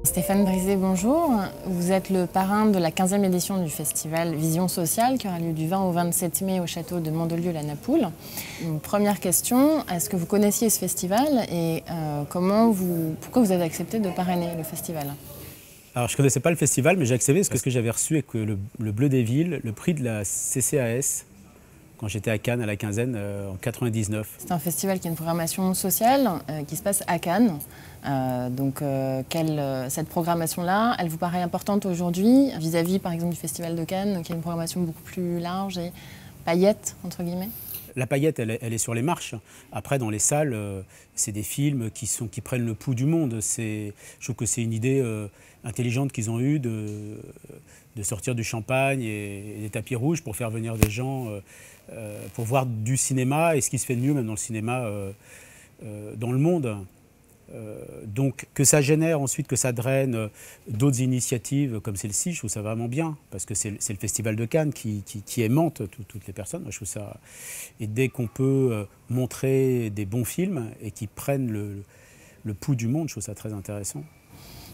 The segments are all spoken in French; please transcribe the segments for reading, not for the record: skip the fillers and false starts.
Stéphane Brisé, bonjour. Vous êtes le parrain de la 15e édition du festival Vision Sociale qui aura lieu du 20 au 27 mai au château de Mandelieu-la-Napoule. Une première question, est-ce que vous connaissiez ce festival et pourquoi vous avez accepté de parrainer le festival? Alors, je ne connaissais pas le festival, mais j'ai accepté parce que j'avais reçu avec le Bleu des Villes le prix de la CCAS quand j'étais à Cannes, à la quinzaine, en 99. C'est un festival qui a une programmation sociale qui se passe à Cannes. Cette programmation-là, elle vous paraît importante aujourd'hui vis-à-vis, par exemple, du Festival de Cannes, qui a une programmation beaucoup plus large et paillette, entre guillemets? La paillette, elle est sur les marches. Après, dans les salles, c'est des films qui prennent le pouls du monde. Je trouve que c'est une idée intelligente qu'ils ont eue de sortir du champagne et des tapis rouges pour faire venir des gens pour voir du cinéma et ce qui se fait de mieux même dans le cinéma dans le monde. Donc que ça génère ensuite, que ça draine d'autres initiatives comme celle-ci, je trouve ça vraiment bien, parce que c'est le Festival de Cannes qui aimante toutes les personnes. Moi, je trouve ça... Et dès qu'on peut montrer des bons films et qui prennent le pouls du monde, je trouve ça très intéressant.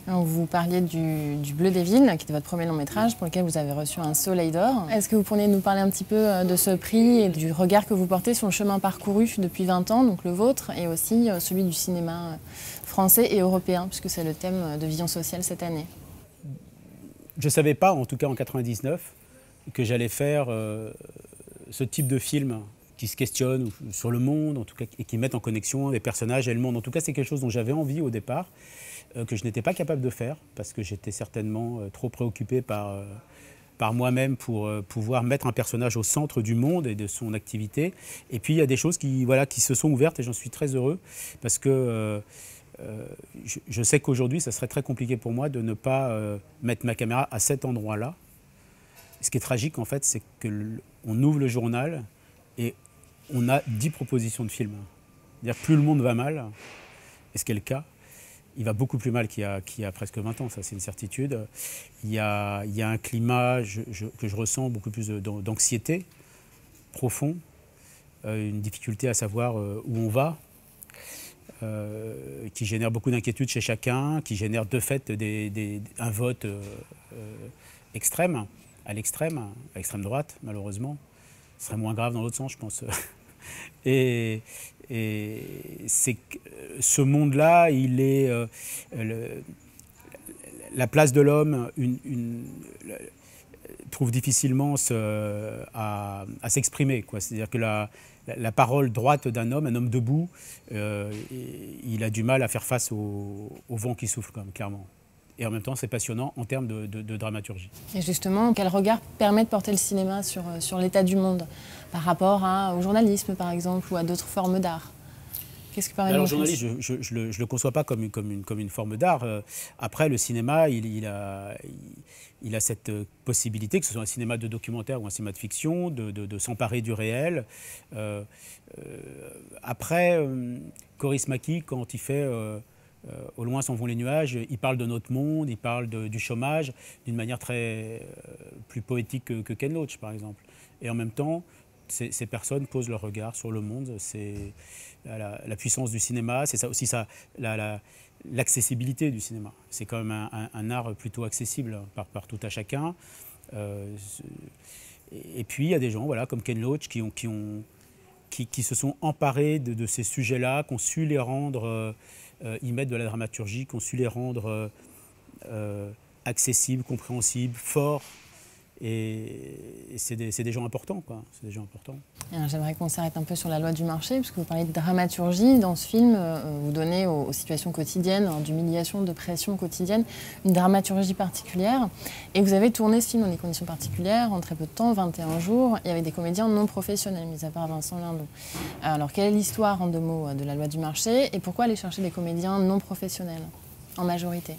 Alors, vous parliez du Bleu des Villes, qui était votre premier long métrage, pour lequel vous avez reçu un Soleil d'Or. Est-ce que vous pourriez nous parler un petit peu de ce prix et du regard que vous portez sur le chemin parcouru depuis 20 ans, donc le vôtre, et aussi celui du cinéma français et européen, puisque c'est le thème de Vision Sociale cette année? Je ne savais pas, en tout cas en 99, que j'allais faire ce type de film qui se questionnent sur le monde, en tout cas, et qui mettent en connexion les personnages et le monde. En tout cas, c'est quelque chose dont j'avais envie au départ, que je n'étais pas capable de faire, parce que j'étais certainement trop préoccupé par moi-même pour pouvoir mettre un personnage au centre du monde et de son activité. Et puis, il y a des choses qui se sont ouvertes, et j'en suis très heureux, parce que je sais qu'aujourd'hui, ça serait très compliqué pour moi de ne pas mettre ma caméra à cet endroit-là. Ce qui est tragique, en fait, c'est qu'on ouvre le journal et on a 10 propositions de films. C'est-à-dire plus le monde va mal, et ce qui est le cas, il va beaucoup plus mal qu'il y a presque 20 ans, ça c'est une certitude. Il y a un climat que je ressens beaucoup plus d'anxiété profond, une difficulté à savoir où on va, qui génère beaucoup d'inquiétudes chez chacun, qui génère de fait un vote extrême, à l'extrême droite malheureusement. Ce serait moins grave dans l'autre sens, je pense. Et c'est ce monde-là, il est la place de l'homme trouve difficilement à s'exprimer. C'est-à-dire que la parole droite d'un homme, un homme debout, il a du mal à faire face au vent qui souffle, quand même, clairement. Et en même temps, c'est passionnant en termes de dramaturgie. Et justement, quel regard permet de porter le cinéma sur l'état du monde par rapport au journalisme, par exemple, ou à d'autres formes d'art? Qu'est-ce que permet de montrer? Alors, le journalisme, je ne le conçois pas comme une forme d'art. Après, le cinéma, il a cette possibilité, que ce soit un cinéma de documentaire ou un cinéma de fiction, de s'emparer du réel. Après, Kaurismäki, quand il fait... au loin s'en vont les nuages, il parle de notre monde, il parle du chômage d'une manière plus poétique que Ken Loach, par exemple. Et en même temps, ces personnes posent leur regard sur le monde. C'est la puissance du cinéma, c'est ça aussi l'accessibilité du cinéma. C'est quand même un art plutôt accessible par tout à chacun. Et puis il y a des gens comme Ken Loach qui se sont emparés de ces sujets-là, qui ont su les rendre... y mettre de la dramaturgie, qu'on su les rendre accessibles, compréhensibles, forts. Et c'est des gens importants, quoi. C'est des gens importants. J'aimerais qu'on s'arrête un peu sur la loi du marché, parce que vous parlez de dramaturgie. Dans ce film, vous donnez aux situations quotidiennes, d'humiliation, de pression quotidienne, une dramaturgie particulière. Et vous avez tourné ce film dans des conditions particulières, en très peu de temps, 21 jours, et avec des comédiens non professionnels, mis à part Vincent Lindon. Alors, quelle est l'histoire, en 2 mots, de la loi du marché, et pourquoi aller chercher des comédiens non professionnels, en majorité?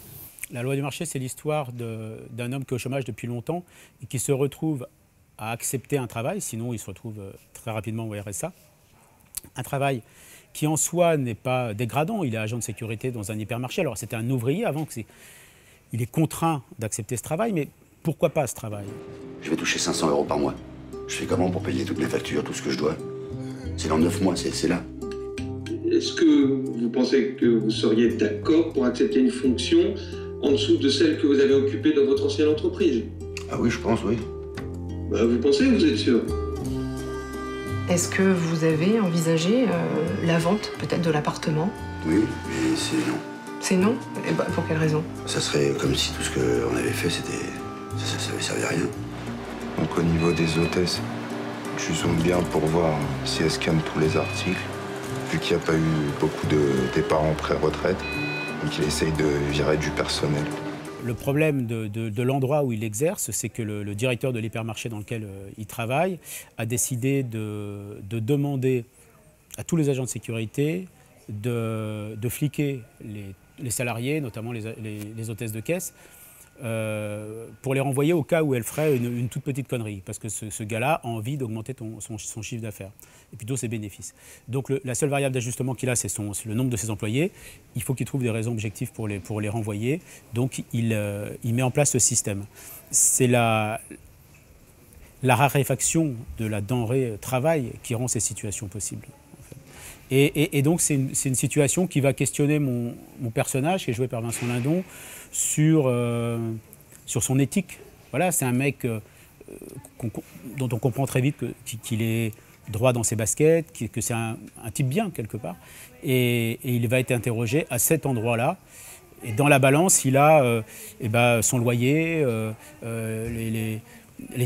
La loi du marché, c'est l'histoire d'un homme qui est au chômage depuis longtemps et qui se retrouve à accepter un travail, sinon il se retrouve très rapidement au RSA. Un travail qui en soi n'est pas dégradant, il est agent de sécurité dans un hypermarché. Alors c'était un ouvrier avant, il est contraint d'accepter ce travail, mais pourquoi pas ce travail? Je vais toucher 500 € par mois. Je fais comment pour payer toutes mes factures, tout ce que je dois? C'est dans 9 mois, c'est là. Est-ce que vous pensez que vous seriez d'accord pour accepter une fonction en dessous de celle que vous avez occupée dans votre ancienne entreprise. Ah oui, je pense, oui. Bah, vous pensez, vous êtes sûr? Est-ce que vous avez envisagé la vente, peut-être, de l'appartement? Oui, mais c'est non. C'est non? Et bah, pour quelle raison? Ça serait comme si tout ce qu'on avait fait, c'était... ça avait servi à rien. Donc au niveau des hôtesses, tu zoomes bien pour voir si elles scannent tous les articles, vu qu'il n'y a pas eu beaucoup de départs en pré-retraite, donc il essaye de virer du personnel. Le problème de l'endroit où il exerce, c'est que le directeur de l'hypermarché dans lequel il travaille a décidé de demander à tous les agents de sécurité de fliquer les salariés, notamment les hôtesses de caisse, pour les renvoyer au cas où elles feraient une toute petite connerie. Parce que ce gars-là a envie d'augmenter son chiffre d'affaires, et plutôt ses bénéfices. Donc la seule variable d'ajustement qu'il a, c'est le nombre de ses employés. Il faut qu'il trouve des raisons objectives pour les renvoyer. Donc il met en place ce système. C'est la raréfaction de la denrée travail qui rend ces situations possibles. Et donc, c'est une situation qui va questionner mon personnage, qui est joué par Vincent Lindon, sur son éthique. Voilà, c'est un mec dont on comprend très vite qu'il est droit dans ses baskets, que c'est un type bien, quelque part. Et il va être interrogé à cet endroit-là. Et dans la balance, il a son loyer, les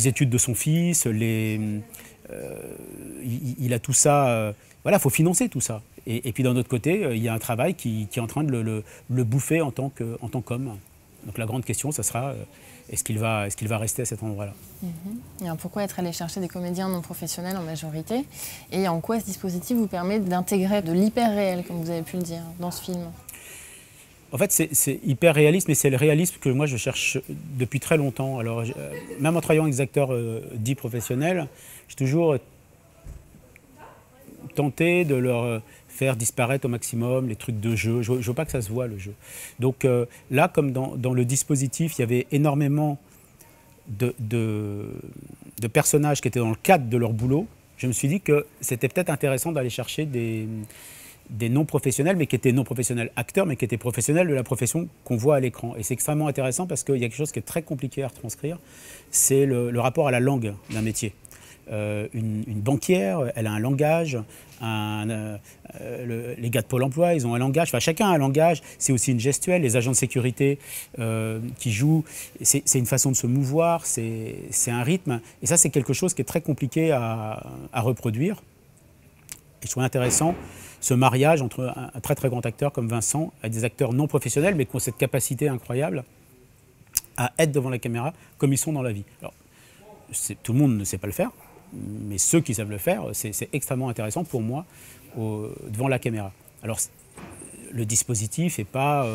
études de son fils, il a tout ça... Voilà, il faut financer tout ça. Et puis d'un autre côté, il y a un travail qui est en train de le bouffer en tant qu'homme. Donc la grande question, ça sera, est-ce qu'il va rester à cet endroit-là? Et alors, pourquoi être allé chercher des comédiens non professionnels en majorité? Et en quoi ce dispositif vous permet d'intégrer de l'hyper-réel, comme vous avez pu le dire, dans ce film? En fait, c'est hyper réaliste, mais c'est le réalisme que moi je cherche depuis très longtemps. Alors, même en travaillant avec des acteurs dits professionnels, j'ai toujours tenté de leur faire disparaître au maximum les trucs de jeu. Je ne veux pas que ça se voit, le jeu. Donc là, comme dans le dispositif, il y avait énormément de personnages qui étaient dans le cadre de leur boulot, je me suis dit que c'était peut-être intéressant d'aller chercher des non-professionnels, mais qui étaient non-professionnels acteurs, mais qui étaient professionnels de la profession qu'on voit à l'écran. Et c'est extrêmement intéressant parce qu'il y a quelque chose qui est très compliqué à retranscrire, c'est le rapport à la langue d'un métier. Une banquière, elle a un langage, les gars de Pôle emploi, ils ont un langage, enfin chacun a un langage, c'est aussi une gestuelle, les agents de sécurité qui jouent, c'est une façon de se mouvoir, c'est un rythme, et ça c'est quelque chose qui est très compliqué à reproduire. Et je trouve intéressant ce mariage entre un très très grand acteur comme Vincent et des acteurs non professionnels, mais qui ont cette capacité incroyable à être devant la caméra comme ils sont dans la vie. Alors, tout le monde ne sait pas le faire, mais ceux qui savent le faire, c'est extrêmement intéressant pour moi devant la caméra. Alors, le dispositif n'est pas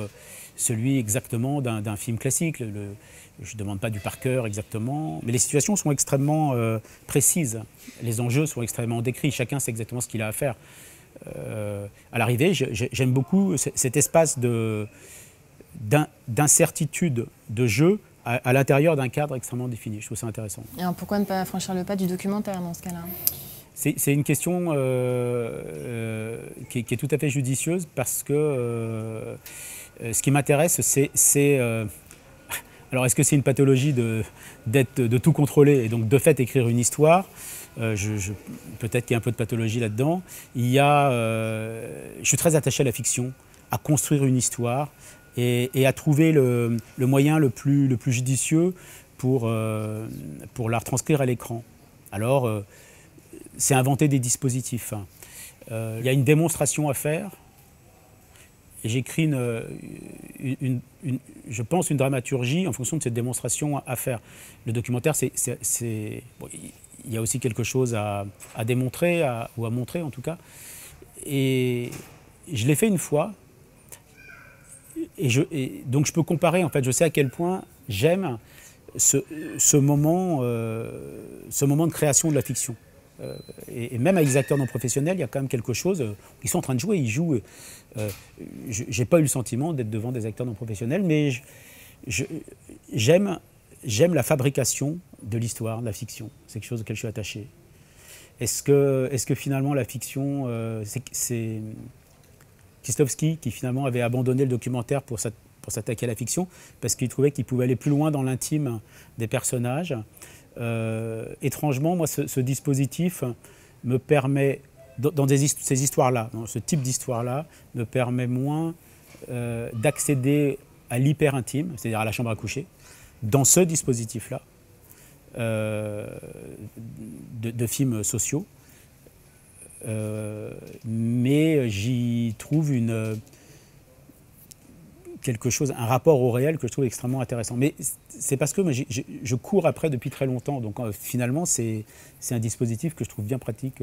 celui exactement d'un film classique. Je ne demande pas du par cœur exactement, mais les situations sont extrêmement précises. Les enjeux sont extrêmement décrits. Chacun sait exactement ce qu'il a à faire. À l'arrivée, j'aime beaucoup cet espace d'incertitude de jeu à l'intérieur d'un cadre extrêmement défini. Je trouve ça intéressant. Et alors pourquoi ne pas franchir le pas du documentaire dans ce cas-là? C'est une question qui est tout à fait judicieuse parce que ce qui m'intéresse, c'est... alors, est-ce que c'est une pathologie de tout contrôler et donc de fait écrire une histoire? Peut-être qu'il y a un peu de pathologie là-dedans. Je suis très attaché à la fiction, à construire une histoire et à trouver le moyen le plus judicieux pour la retranscrire à l'écran. Alors, c'est inventer des dispositifs. Il y a une démonstration à faire. Et j'écris, je pense, une dramaturgie en fonction de cette démonstration à faire. Le documentaire, bon, il y a aussi quelque chose à démontrer, ou à montrer en tout cas. Et je l'ai fait une fois. Et donc je peux comparer, en fait, je sais à quel point j'aime ce moment de création de la fiction. Et même avec les acteurs non professionnels, il y a quand même quelque chose. Ils sont en train de jouer, ils jouent. J'ai pas eu le sentiment d'être devant des acteurs non professionnels, mais j'aime la fabrication de l'histoire, de la fiction. C'est quelque chose auquel je suis attaché. Est-ce que finalement la fiction, c'est Kieslowski qui finalement avait abandonné le documentaire pour pour s'attaquer à la fiction, parce qu'il trouvait qu'il pouvait aller plus loin dans l'intime des personnages. Étrangement, moi, ce dispositif me permet, dans ces histoires-là, dans ce type d'histoire-là, me permet moins d'accéder à l'hyper-intime, c'est-à-dire à la chambre à coucher, dans ce dispositif-là, de films sociaux. Mais j'y trouve quelque chose, un rapport au réel que je trouve extrêmement intéressant. Mais c'est parce que je cours après depuis très longtemps. Donc finalement, c'est un dispositif que je trouve bien pratique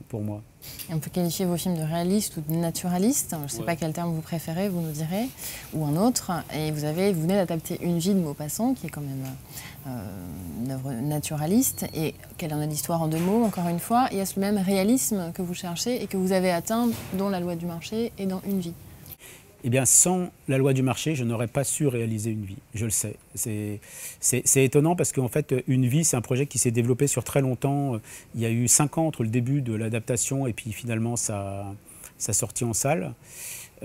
pour moi. Et on peut qualifier vos films de réalistes ou de naturalistes. Je ne sais pas quel terme vous préférez, vous nous direz, ou un autre. Et vous venez d'adapter Une vie de Maupassant, qui est quand même une œuvre naturaliste. Et quelle en est l'histoire en 2 mots, encore une fois? Et est-ce le même réalisme que vous cherchez et que vous avez atteint dans La loi du marché et dans Une vie? Eh bien, sans La loi du marché, je n'aurais pas su réaliser Une vie, je le sais. C'est étonnant parce qu'en fait, Une vie, c'est un projet qui s'est développé sur très longtemps. Il y a eu 5 ans entre le début de l'adaptation et puis finalement sa sortie en salle.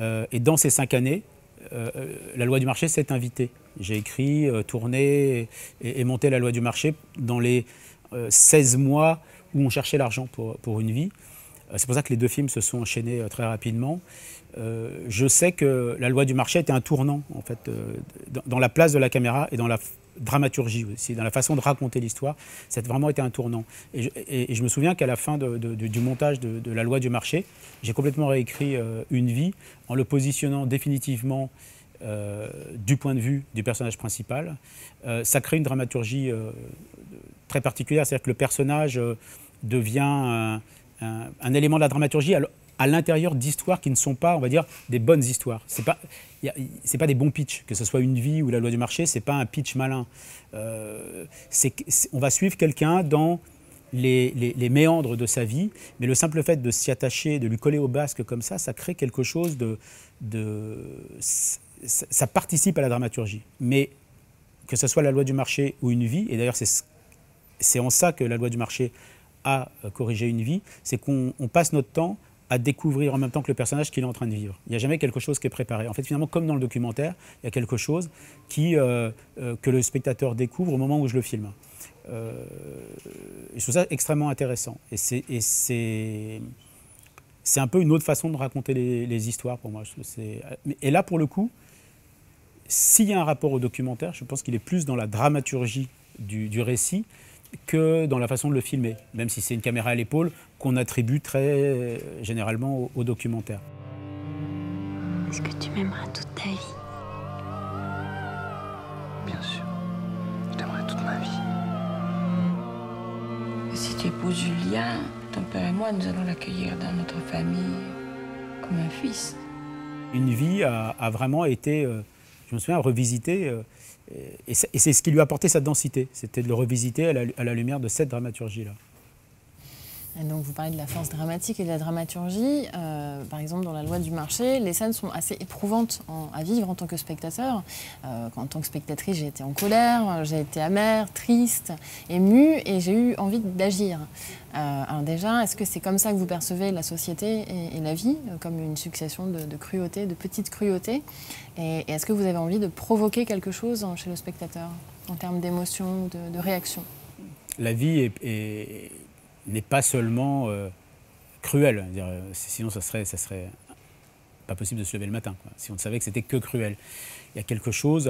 Et dans ces 5 années, La loi du marché s'est invitée. J'ai écrit, tourné et monté La loi du marché dans les 16 mois où on cherchait l'argent pour Une vie. C'est pour ça que les 2 films se sont enchaînés très rapidement. Je sais que La loi du marché était un tournant, en fait, dans la place de la caméra et dans la dramaturgie aussi, dans la façon de raconter l'histoire. Ça a vraiment été un tournant. Et je me souviens qu'à la fin du montage de La loi du marché, j'ai complètement réécrit Une vie en le positionnant définitivement du point de vue du personnage principal. Ça crée une dramaturgie très particulière, c'est-à-dire que le personnage devient un élément de la dramaturgie à l'intérieur d'histoires qui ne sont pas, on va dire, des bonnes histoires. C'est pas des bons pitchs, que ce soit Une vie ou La loi du marché, c'est pas un pitch malin. On va suivre quelqu'un dans les méandres de sa vie, mais le simple fait de s'y attacher, de lui coller au basque comme ça crée quelque chose ça participe à la dramaturgie. Mais que ce soit La loi du marché ou Une vie, et d'ailleurs c'est en ça que La loi du marché a corrigé Une vie, c'est qu'on passe notre temps à découvrir en même temps que le personnage qu'il est en train de vivre. Il n'y a jamais quelque chose qui est préparé. En fait, finalement, comme dans le documentaire, il y a quelque chose que le spectateur découvre au moment où je le filme. Je trouve ça extrêmement intéressant. Et c'est un peu une autre façon de raconter les histoires pour moi. Et là, pour le coup, s'il y a un rapport au documentaire, je pense qu'il est plus dans la dramaturgie du récit que dans la façon de le filmer, même si c'est une caméra à l'épaule qu'on attribue très généralement au documentaire. Est-ce que tu m'aimeras toute ta vie? Bien sûr, je t'aimerai toute ma vie. Si tu épouses Julien, ton père et moi, nous allons l'accueillir dans notre famille comme un fils. Une vie a vraiment été, je me souviens, revisitée. Et c'est ce qui lui a apporté sa densité, c'était de le revisiter à la lumière de cette dramaturgie-là. Et donc vous parlez de la force dramatique et de la dramaturgie. Par exemple, dans La loi du marché, les scènes sont assez éprouvantes à vivre en tant que spectateur. En tant que spectatrice, j'ai été en colère, j'ai été amère, triste, émue, et j'ai eu envie d'agir. Alors déjà, est-ce que c'est comme ça que vous percevez la société et la vie, comme une succession de cruautés, de petites cruautés? Et est-ce que vous avez envie de provoquer quelque chose chez le spectateur, en termes d'émotion, de réaction? La vie n'est pas seulement cruelle. Sinon, ça serait pas possible de se lever le matin, quoi, si on savait que c'était que cruel. Il y a quelque chose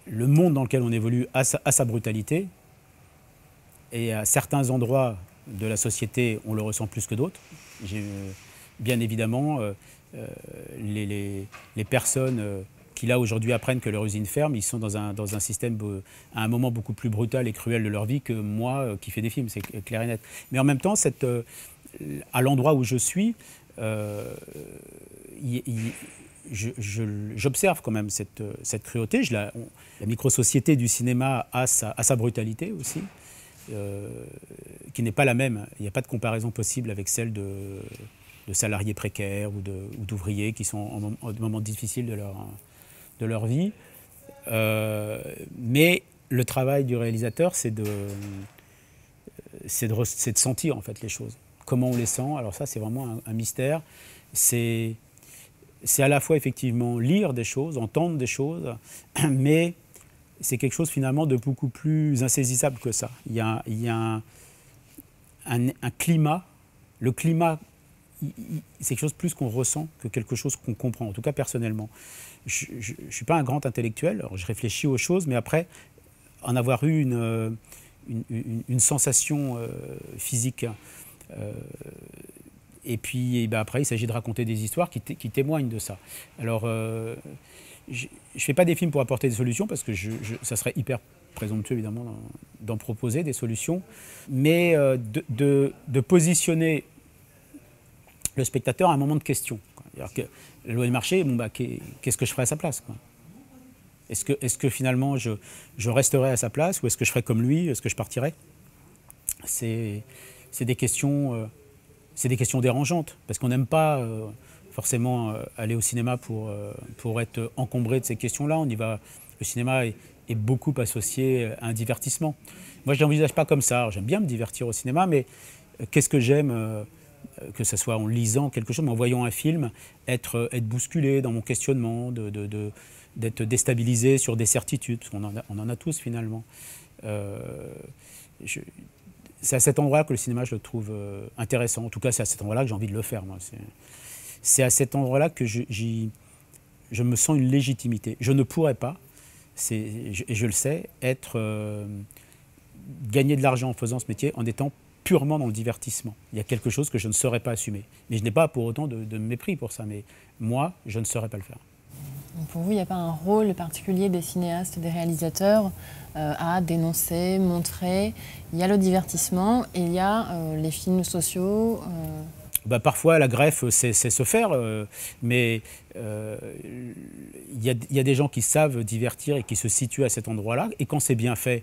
le monde dans lequel on évolue a sa brutalité, et à certains endroits de la société, on le ressent plus que d'autres. Bien évidemment, les personnes qui là aujourd'hui apprennent que leur usine ferme, ils sont dans un système à un moment beaucoup plus brutal et cruel de leur vie que moi qui fais des films, c'est clair et net. Mais en même temps, à l'endroit où je suis, j'observe quand même cette cruauté. La micro-société du cinéma a sa brutalité aussi, qui n'est pas la même. Il n'y a pas de comparaison possible avec celle de salariés précaires ou d'ouvriers qui sont en moments difficiles de leur vie. Mais le travail du réalisateur, c'est de sentir en fait les choses. Comment on les sent? Alors ça, c'est vraiment un mystère. c'est à la fois effectivement lire des choses, entendre des choses, mais c'est quelque chose finalement de beaucoup plus insaisissable que ça. Il y a un climat. Le climat, c'est quelque chose plus qu'on ressent que quelque chose qu'on comprend, en tout cas personnellement. Je ne suis pas un grand intellectuel, alors je réfléchis aux choses, mais après, en avoir eu une sensation physique, et puis après, il s'agit de raconter des histoires qui témoignent de ça. Alors, je ne fais pas des films pour apporter des solutions, parce que ça serait hyper présomptueux, évidemment, d'en proposer des solutions, mais de positionner le spectateur à un moment de question. C'est-à-dire que la loi du marché, qu'est-ce que je ferais à sa place, quoi? Est-ce que finalement je resterai à sa place, ou est-ce que je ferais comme lui, est-ce que je partirais? C'est des questions dérangeantes, parce qu'on n'aime pas forcément aller au cinéma pour être encombré de ces questions-là. Le cinéma est beaucoup associé à un divertissement. Moi, je ne l'envisage pas comme ça. J'aime bien me divertir au cinéma, mais qu'est-ce que j'aime, que ce soit en lisant quelque chose, mais en voyant un film, être bousculé dans mon questionnement, d'être déstabilisé sur des certitudes, parce qu'on en a tous finalement. C'est à cet endroit-là que le cinéma, je le trouve intéressant. En tout cas, c'est à cet endroit-là que j'ai envie de le faire, moi. C'est à cet endroit-là que je me sens une légitimité. Je ne pourrais pas, et je le sais, gagner de l'argent en faisant ce métier en étant purement dans le divertissement. Il y a quelque chose que je ne saurais pas assumer. Mais je n'ai pas pour autant de mépris pour ça. Mais moi, je ne saurais pas le faire. Donc pour vous, il n'y a pas un rôle particulier des cinéastes, des réalisateurs à dénoncer, montrer. Il y a le divertissement et il y a les films sociaux. Parfois, la greffe, c'est se faire, mais il y a des gens qui savent divertir et qui se situent à cet endroit-là. Et quand c'est bien fait,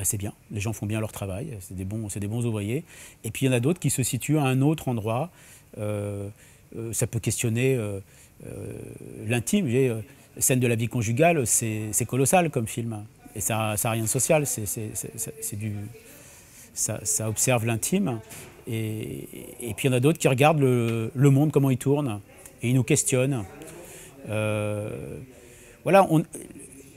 c'est bien. Les gens font bien leur travail, c'est des bons ouvriers. Et puis il y en a d'autres qui se situent à un autre endroit. Ça peut questionner l'intime. Scène de la vie conjugale, c'est colossal comme film. Et ça n'a rien de social. Ça observe l'intime. Et puis il y en a d'autres qui regardent le monde, comment il tourne, et ils nous questionnent. Voilà,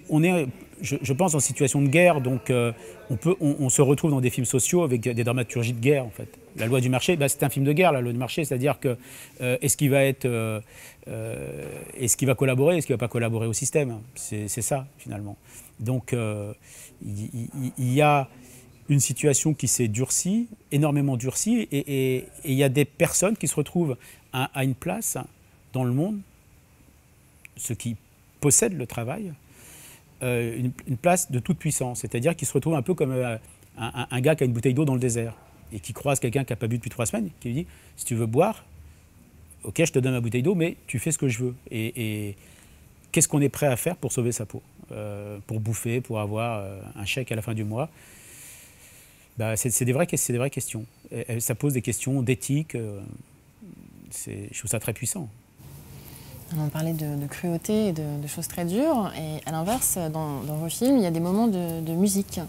on est, je pense, en situation de guerre, donc on se retrouve dans des films sociaux avec des dramaturgies de guerre, en fait. La loi du marché, c'est un film de guerre, la loi du marché, c'est-à-dire que est-ce qu'il va collaborer, est-ce qu'il ne va pas collaborer au système? C'est ça, finalement. Donc il y a une situation qui s'est durcie, énormément durcie, et il y a des personnes qui se retrouvent à une place dans le monde, ceux qui possèdent le travail, une place de toute puissance, c'est-à-dire qu'ils se retrouvent un peu comme un gars qui a une bouteille d'eau dans le désert et qui croise quelqu'un qui n'a pas bu depuis 3 semaines, qui lui dit « si tu veux boire, ok, je te donne ma bouteille d'eau, mais tu fais ce que je veux ». Et qu'est-ce qu'on est prêt à faire pour sauver sa peau, pour bouffer, pour avoir un chèque à la fin du mois? C'est des vraies questions. Ça pose des questions d'éthique. Je trouve ça très puissant. On parlait de cruauté et de choses très dures. Et à l'inverse, dans vos films, il y a des moments de musique,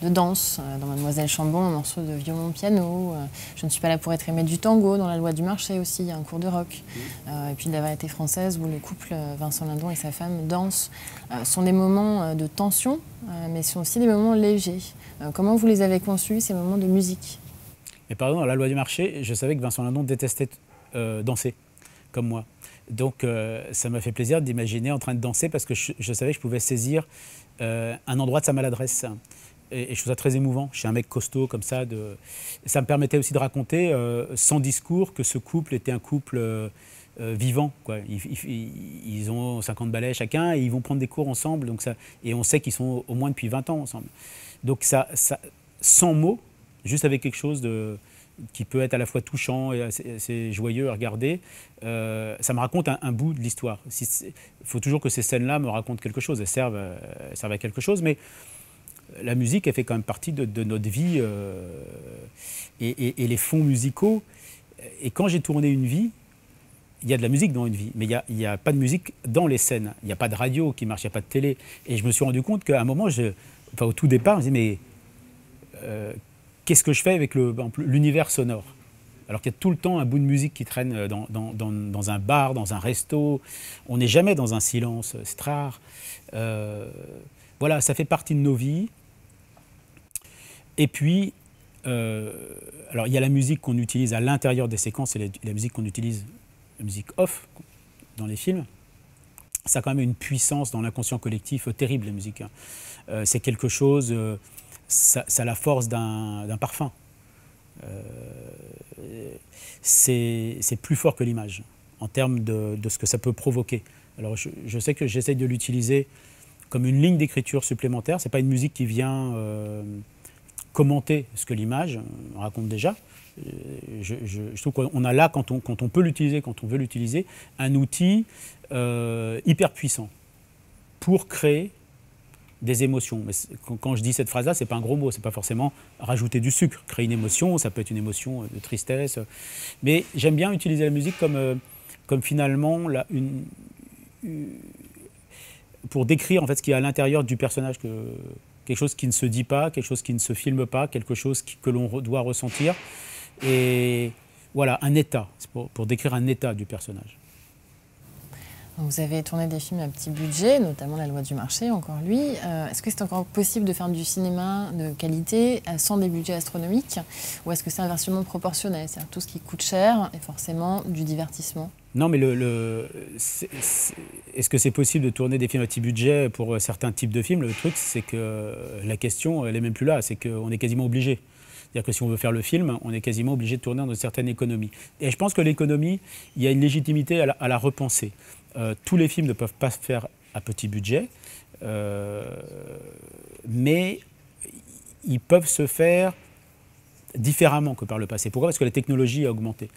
de danse. Dans Mademoiselle Chambon, un morceau de violon-piano. Je ne suis pas là pour être aimée du tango. Dans La loi du marché aussi, il y a un cours de rock. Et puis de La variété française, où le couple Vincent Lindon et sa femme dansent. Sont des moments de tension, mais sont aussi des moments légers. Comment vous les avez conçus, ces moments de musique? Mais pardon, dans La loi du marché, je savais que Vincent Lindon détestait danser, comme moi. Donc ça m'a fait plaisir d'imaginer en train de danser, parce que je savais que je pouvais saisir un endroit de sa maladresse. Et je trouve ça très émouvant. Je suis un mec costaud comme ça. Ça me permettait aussi de raconter, sans discours, que ce couple était un couple vivant, quoi. Ils ont 50 balais chacun et ils vont prendre des cours ensemble. Donc et on sait qu'ils sont au moins depuis 20 ans ensemble. Donc ça, sans mots, juste avec quelque chose qui peut être à la fois touchant et assez joyeux à regarder, ça me raconte un bout de l'histoire. Il faut toujours que ces scènes-là me racontent quelque chose, elles servent à quelque chose, mais la musique, elle fait quand même partie de notre vie, et les fonds musicaux. Et quand j'ai tourné une vie, il y a de la musique dans une vie, mais il n'y a pas de musique dans les scènes. Il n'y a pas de radio qui marche, il n'y a pas de télé. Et je me suis rendu compte qu'à un moment, au tout départ, je me disais, mais qu'est-ce que je fais avec l'univers sonore? alors qu'il y a tout le temps un bout de musique qui traîne dans un bar, dans un resto. On n'est jamais dans un silence, c'est très rare. Voilà, ça fait partie de nos vies. Et puis, alors il y a la musique qu'on utilise à l'intérieur des séquences et la musique qu'on utilise, la musique off dans les films. Ça a quand même une puissance dans l'inconscient collectif terrible, la musique. C'est quelque chose, ça a la force d'un parfum. C'est plus fort que l'image en termes de ce que ça peut provoquer. Alors je sais que j'essaye de l'utiliser comme une ligne d'écriture supplémentaire. Ce n'est pas une musique qui vient commenter ce que l'image raconte déjà. Je trouve qu'on a là, quand on peut l'utiliser, quand on veut l'utiliser, un outil hyper puissant pour créer des émotions. Mais quand je dis cette phrase-là, ce n'est pas un gros mot, ce n'est pas forcément rajouter du sucre. Créer une émotion, ça peut être une émotion de tristesse. Mais j'aime bien utiliser la musique comme finalement pour décrire en fait, ce qu'il y a à l'intérieur du personnage, quelque chose qui ne se dit pas, quelque chose qui ne se filme pas, quelque chose que l'on doit ressentir. Et voilà, un état, c'est pour décrire un état du personnage. Vous avez tourné des films à petit budget, notamment La Loi du marché, encore lui. Est-ce que c'est encore possible de faire du cinéma de qualité sans des budgets astronomiques? Ou est-ce que c'est inversement proportionnel? C'est-à-dire tout ce qui coûte cher est forcément du divertissement? Non, mais est-ce que c'est possible de tourner des films à petit budget pour certains types de films? Le truc, c'est que la question, elle n'est même plus là, c'est qu'on est quasiment obligé. C'est-à-dire que si on veut faire le film, on est quasiment obligé de tourner dans une certaine économie. Et je pense que l'économie, il y a une légitimité à la repenser. Tous les films ne peuvent pas se faire à petit budget, mais ils peuvent se faire différemment que par le passé. Pourquoi? Parce que la technologie a augmenté.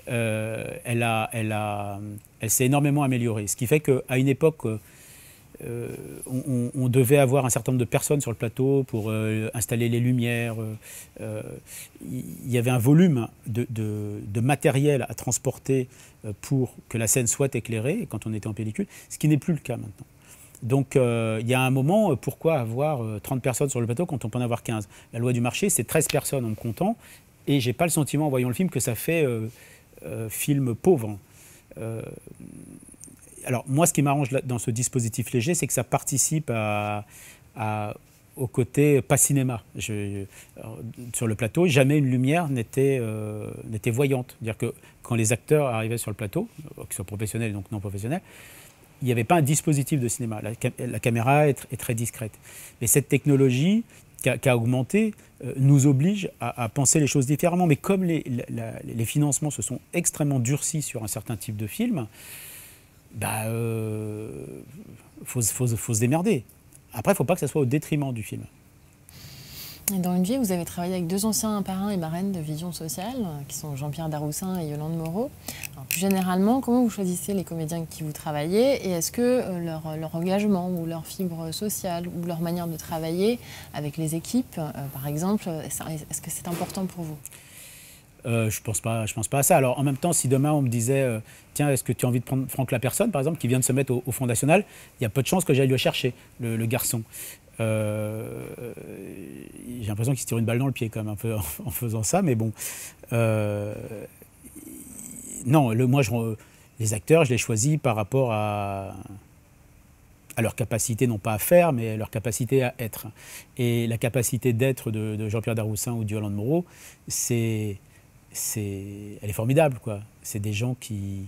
Elle s'est énormément améliorée. Ce qui fait qu'à une époque, on devait avoir un certain nombre de personnes sur le plateau pour installer les lumières. Il y avait un volume de matériel à transporter pour que la scène soit éclairée quand on était en pellicule, ce qui n'est plus le cas maintenant. Donc il y a un moment, pourquoi avoir 30 personnes sur le plateau quand on peut en avoir 15? La loi du marché, c'est 13 personnes en me comptant, et je n'ai pas le sentiment en voyant le film que ça fait film pauvre. Alors moi, ce qui m'arrange dans ce dispositif léger, c'est que ça participe au côté pas cinéma. Sur le plateau, jamais une lumière n'était voyante. C'est-à-dire que quand les acteurs arrivaient sur le plateau, qu'ils soient professionnels et donc non professionnels, il n'y avait pas un dispositif de cinéma. La caméra est très discrète. Mais cette technologie qui a augmenté nous oblige à penser les choses différemment. Mais comme les financements se sont extrêmement durcis sur un certain type de film, faut se démerder. Après, il ne faut pas que ça soit au détriment du film. Et dans Une vie, vous avez travaillé avec deux anciens parrains et marraines de Vision Sociale, qui sont Jean-Pierre Daroussin et Yolande Moreau. Alors, plus généralement, comment vous choisissez les comédiens avec qui vous travaillez, et est-ce que leur engagement ou leur fibre sociale ou leur manière de travailler avec les équipes, par exemple, est-ce que c'est important pour vous? Je pense pas à ça. Alors en même temps, si demain on me disait tiens, est-ce que tu as envie de prendre Franck Lapersonne, par exemple, qui vient de se mettre au Front National, il y a peu de chances que j'aille le chercher, le garçon. J'ai l'impression qu'il se tire une balle dans le pied quand même un peu en faisant ça, mais bon. Non, les acteurs, je les choisis par rapport à leur capacité, non pas à faire, mais à leur capacité à être. Et la capacité d'être de Jean-Pierre Daroussin ou de Yolande Moreau, elle est formidable, quoi. C'est des gens qui...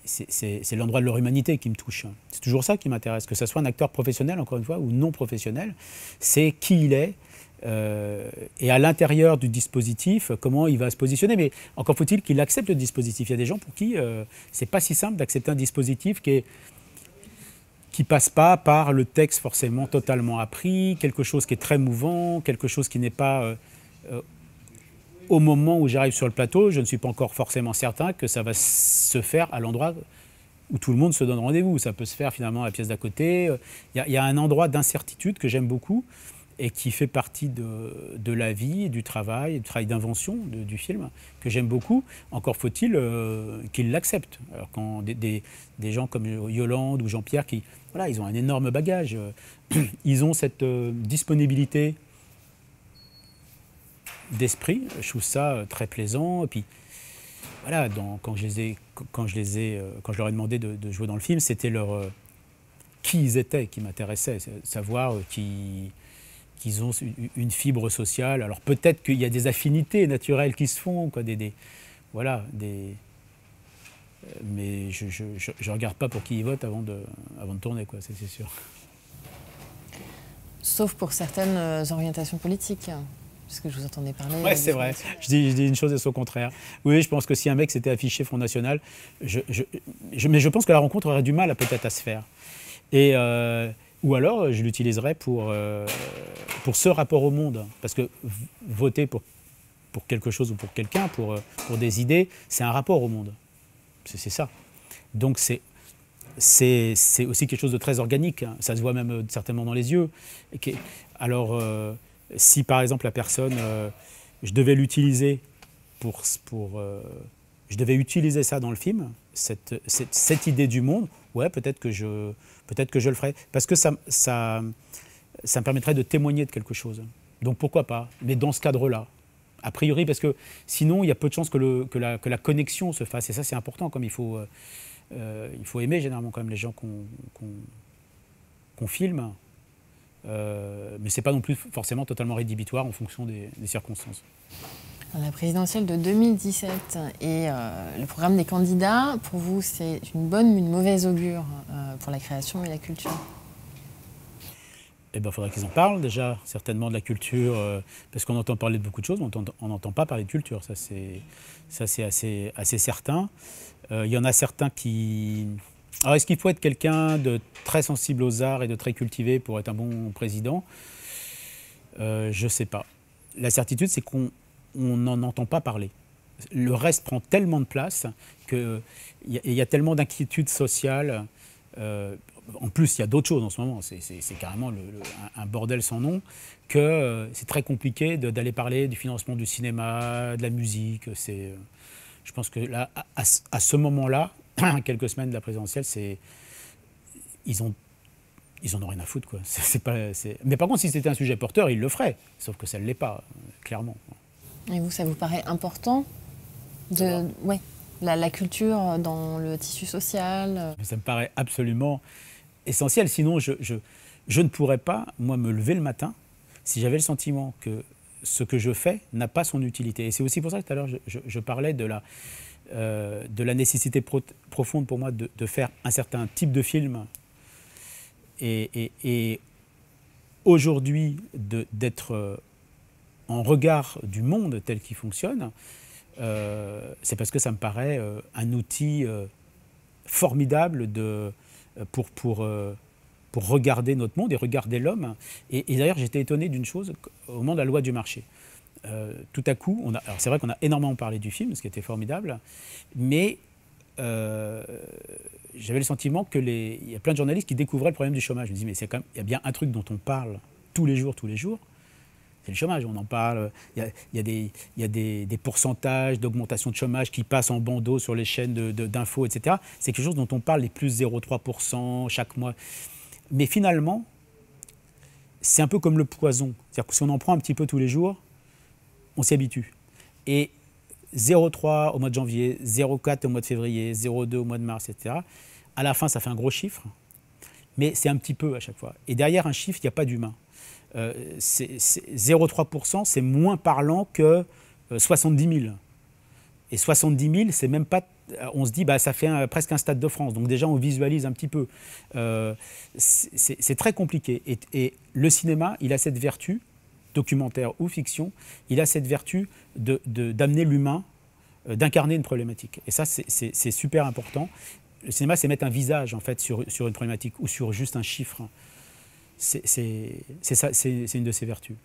C'est l'endroit de leur humanité qui me touche. C'est toujours ça qui m'intéresse, que ce soit un acteur professionnel, encore une fois, ou non professionnel. C'est qui il est, et à l'intérieur du dispositif, comment il va se positionner. Mais encore faut-il qu'il accepte le dispositif. Il y a des gens pour qui c'est pas si simple d'accepter un dispositif qui passe pas par le texte forcément totalement appris, quelque chose qui est très mouvant, quelque chose qui n'est pas... au moment où j'arrive sur le plateau, je ne suis pas encore forcément certain que ça va se faire à l'endroit où tout le monde se donne rendez-vous. Ça peut se faire finalement à la pièce d'à côté. Il y a un endroit d'incertitude que j'aime beaucoup et qui fait partie de la vie, du travail d'invention du film, que j'aime beaucoup. Encore faut-il qu'ils l'acceptent. Alors quand des gens comme Yolande ou Jean-Pierre, ils ont un énorme bagage, ils ont cette disponibilité d'esprit. Je trouve ça très plaisant. Et puis, voilà, quand je leur ai demandé de jouer dans le film, c'était qui ils étaient qui m'intéressait, savoir qu'ils ont une fibre sociale. Alors peut-être qu'il y a des affinités naturelles qui se font, quoi, mais je ne regarde pas pour qui ils votent avant de tourner, quoi, c'est sûr. Sauf pour certaines orientations politiques, puisque je vous entendais parler. Oui, c'est vrai. Je dis une chose et son contraire. Oui, je pense que si un mec s'était affiché Front National, mais je pense que la rencontre aurait du mal peut-être à se faire. Ou alors, je l'utiliserais pour ce rapport au monde. Parce que voter pour quelque chose ou pour quelqu'un, pour des idées, c'est un rapport au monde. C'est ça. Donc c'est aussi quelque chose de très organique. Hein. Ça se voit même certainement dans les yeux. Alors, si par exemple la personne, je devais l'utiliser je devais utiliser ça dans le film, cette idée du monde, ouais, peut-être que je le ferais. Parce que ça me permettrait de témoigner de quelque chose. Donc pourquoi pas, mais dans ce cadre-là. A priori, parce que sinon, il y a peu de chances que la connexion se fasse. Et ça, c'est important, comme il faut aimer généralement quand même les gens qu'on filme. Mais ce n'est pas non plus forcément totalement rédhibitoire en fonction des circonstances. La présidentielle de 2017 et le programme des candidats, pour vous, c'est une bonne ou une mauvaise augure pour la création et la culture ? Eh bien, il faudrait qu'ils en parlent déjà, certainement de la culture, parce qu'on entend parler de beaucoup de choses, mais on n'entend pas parler de culture, ça c'est assez certain. Il y en a certains qui... Alors, est-ce qu'il faut être quelqu'un de très sensible aux arts et de très cultivé pour être un bon président ? Je ne sais pas. La certitude, c'est qu'on n'en entend pas parler. Le reste prend tellement de place qu'il y a tellement d'inquiétudes sociales. En plus, il y a d'autres choses en ce moment. C'est carrément un bordel sans nom, que c'est très compliqué d'aller parler du financement du cinéma, de la musique. Je pense que là, à ce moment-là, quelques semaines de la présidentielle, ils en ont rien à foutre, quoi. Mais par contre, si c'était un sujet porteur, ils le feraient. Sauf que ça ne l'est pas, clairement. Et vous, ça vous paraît important la culture dans le tissu social? Ça me paraît absolument essentiel. Sinon, je ne pourrais pas, moi, me lever le matin si j'avais le sentiment que ce que je fais n'a pas son utilité. Et c'est aussi pour ça que tout à l'heure, je parlais de la nécessité profonde pour moi de faire un certain type de film. Et aujourd'hui, d'être en regard du monde tel qu'il fonctionne, c'est parce que ça me paraît un outil formidable pour regarder notre monde et regarder l'homme. Et d'ailleurs, j'étais étonné d'une chose, au moment de la loi du marché. Tout à coup, alors c'est vrai qu'on a énormément parlé du film, ce qui était formidable, mais j'avais le sentiment qu'il y a plein de journalistes qui découvraient le problème du chômage. Je me dis, mais il y a bien un truc dont on parle tous les jours, c'est le chômage. On en parle, il y a des pourcentages d'augmentation de chômage qui passent en bandeau sur les chaînes d'infos, etc. C'est quelque chose dont on parle, les plus 0,3% chaque mois. Mais finalement, c'est un peu comme le poison. C'est-à-dire que si on en prend un petit peu tous les jours, on s'y habitue. Et 0,3 au mois de janvier, 0,4 au mois de février, 0,2 au mois de mars, etc. À la fin, ça fait un gros chiffre, mais c'est un petit peu à chaque fois. Et derrière un chiffre, il n'y a pas d'humain. 0,3%, c'est moins parlant que 70 000. Et 70 000, c'est même pas... On se dit, ça fait presque un Stade de France. Donc déjà, on visualise un petit peu. C'est très compliqué. Et le cinéma, il a cette vertu, documentaire ou fiction, il a cette vertu d'amener l'humain, d'incarner une problématique. Et ça, c'est super important. Le cinéma, c'est mettre un visage, en fait, sur une problématique ou sur juste un chiffre. C'est une de ses vertus.